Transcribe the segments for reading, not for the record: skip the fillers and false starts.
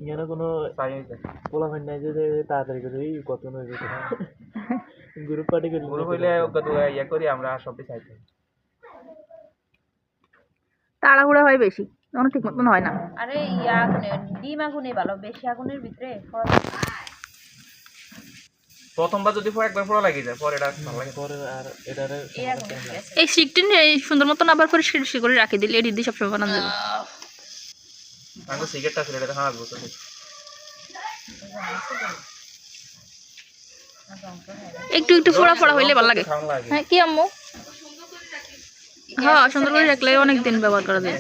ইয়ানো কোনো পোলাপান নাই যে তাড়াতাড়ি করে কত নইবে গ্রুপ পার্টি করি গ্রুপ হইলে ইয়া করি আমরা সবই চাইতে তাড়াহুড়া হয় বেশি তখন ঠিক মতন হয় না। আরে ইয়া আগুনে ডিম আগুনে ভালো, বেশি আগুনের ভিতরে প্রথমবার যদি একবার পুরো লাগে যায় পরে এটা ভালো লাগে। পরে আর এটারে এই স্টিকটি সুন্দর মতন আবার পরিষ্কার করে রাখি দিলে এটি দিয়ে সবসময় বানানো যাবে। আমি সিগারেটটা ছিল এটা খাওয়া বলতে একটু একটু ফোড়া ফোড়া হইলে ভালো লাগে। হ্যাঁ কি আম্মু? হ্যাঁ সুন্দর করে রাখলে অনেক দিন ব্যবহার করা যায়।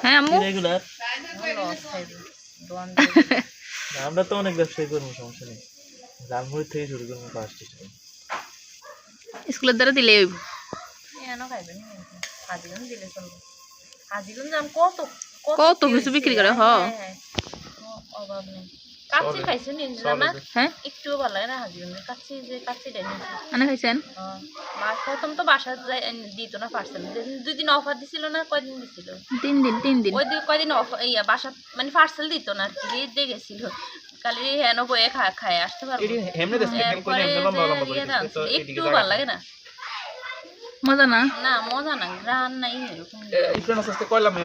হ্যাঁ আম্মু রেগুলার আমরা তো অনেক ব্যবসায়ী করবো, সমস্যা নেই। জালমুড়ি থেকে শুরু করবো ফার্স্ট স্কুলের দ্বারা দিলে কত কিছু বিক্রি করে। হ্যাঁ অভাব নেই। কাচ্চি খাইছেন না? হ্যাঁ একটু ভালো লাগে না হাজিগঞ্জের কাচ্চি, যে কাচ্চিটা নিয়েছে আনা খাইছেন? প্রথম তো বাসা দিত না পার্সেল, 2 দিন অফার দিছিল না, কয়দিন দিছিল? 3 দিন। ওই দিন কয়দিন ইয়া বাসা মানে পার্সেল দিত না, দিয়ে গেছিল খালি হেন বয়ে খায় আসতে পারবো। একটু ভালো লাগে না, মজা না? না মজা না, গ্রান নাই এরকম। ইফরান আস্তে কইলাম